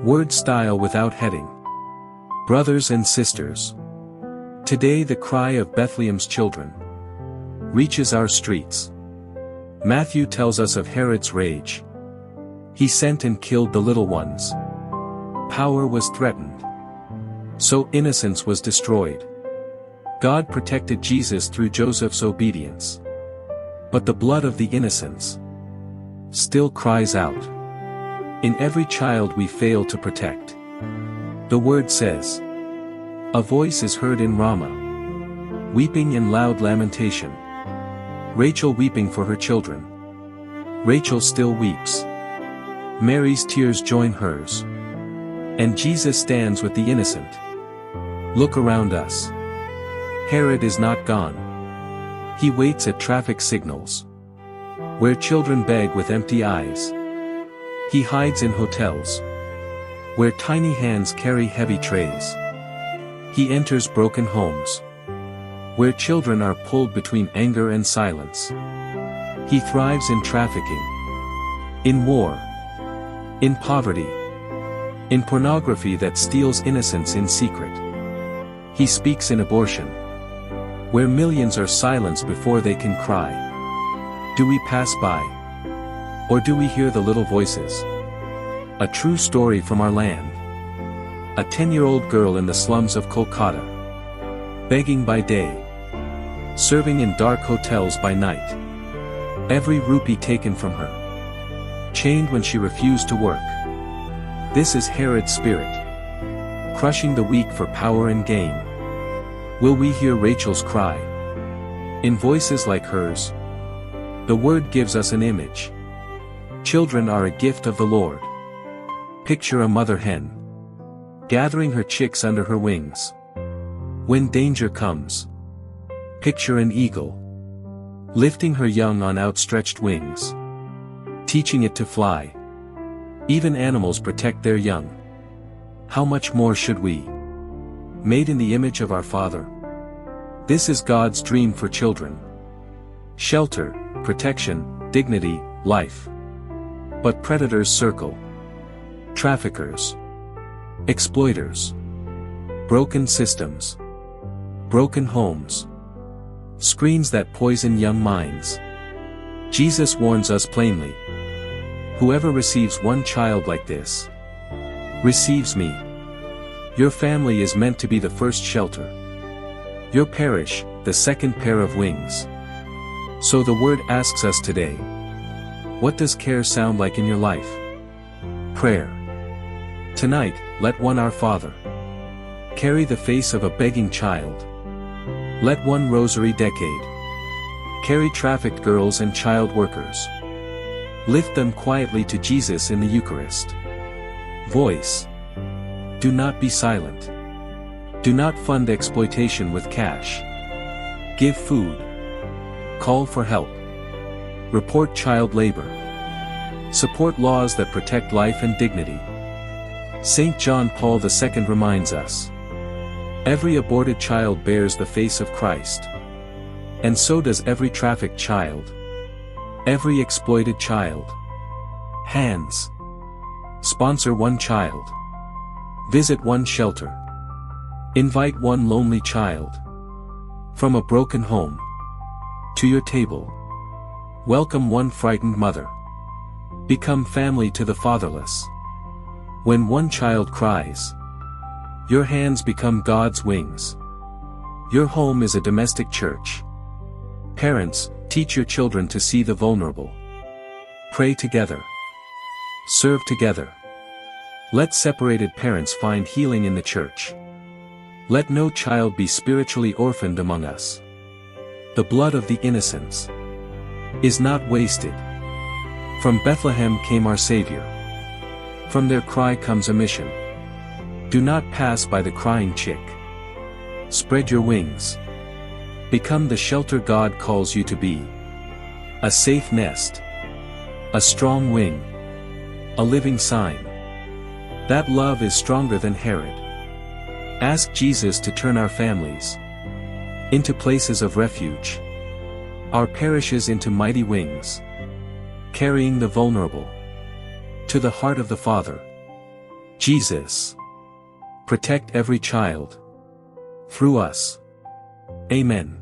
Word style without heading. Brothers and sisters. Today the cry of Bethlehem's children reaches our streets. Matthew tells us of Herod's rage. He sent and killed the little ones. Power was threatened. So innocence was destroyed. God protected Jesus through Joseph's obedience. But the blood of the innocents still cries out. In every child we fail to protect. The word says, a voice is heard in Ramah, weeping in loud lamentation. Rachel weeping for her children. Rachel still weeps. Mary's tears join hers. And Jesus stands with the innocent. Look around us. Herod is not gone. He waits at traffic signals, where children beg with empty eyes. He hides in hotels, where tiny hands carry heavy trays. He enters broken homes, where children are pulled between anger and silence. He thrives in trafficking, in war, in poverty, in pornography that steals innocence in secret. He speaks in abortion, where millions are silenced before they can cry. Do we pass by? Or do we hear the little voices? A true story from our land. A 10-year-old girl in the slums of Kolkata, begging by day, serving in dark hotels by night. Every rupee taken from her, chained when she refused to work. This is Herod's spirit, crushing the weak for power and gain. Will we hear Rachel's cry? In voices like hers, the word gives us an image. Children are a gift of the Lord. Picture a mother hen, gathering her chicks under her wings. When danger comes, picture an eagle, lifting her young on outstretched wings, teaching it to fly. Even animals protect their young. How much more should we? Made in the image of our Father. This is God's dream for children. Shelter, protection, dignity, life. But predators circle. Traffickers. Exploiters. Broken systems. Broken homes. Screens that poison young minds. Jesus warns us plainly. Whoever receives one child like this, receives me. Your family is meant to be the first shelter. Your parish, the second pair of wings. So the word asks us today, what does care sound like in your life? Prayer. Tonight, let one Our Father carry the face of a begging child. Let one Rosary Decade carry trafficked girls and child workers. Lift them quietly to Jesus in the Eucharist. Voice. Do not be silent. Do not fund exploitation with cash. Give food. Call for help. Report child labor. Support laws that protect life and dignity. St. John Paul II reminds us. Every aborted child bears the face of Christ. And so does every trafficked child. Every exploited child. Hands. Sponsor one child. Visit one shelter. Invite one lonely child. From a broken home to your table. Welcome one frightened mother. Become family to the fatherless. When one child cries, your hands become God's wings. Your home is a domestic church. Parents, teach your children to see the vulnerable. Pray together. Serve together. Let separated parents find healing in the church. Let no child be spiritually orphaned among us. The blood of the innocents is not wasted. From Bethlehem came our Savior. From their cry comes a mission. Do not pass by the crying chick. Spread your wings. Become the shelter God calls you to be. A safe nest. A strong wing. A living sign. That love is stronger than Herod. Ask Jesus to turn our families into places of refuge. Our parishes into mighty wings. Carrying the vulnerable to the heart of the Father. Jesus. Protect every child. Through us. Amen.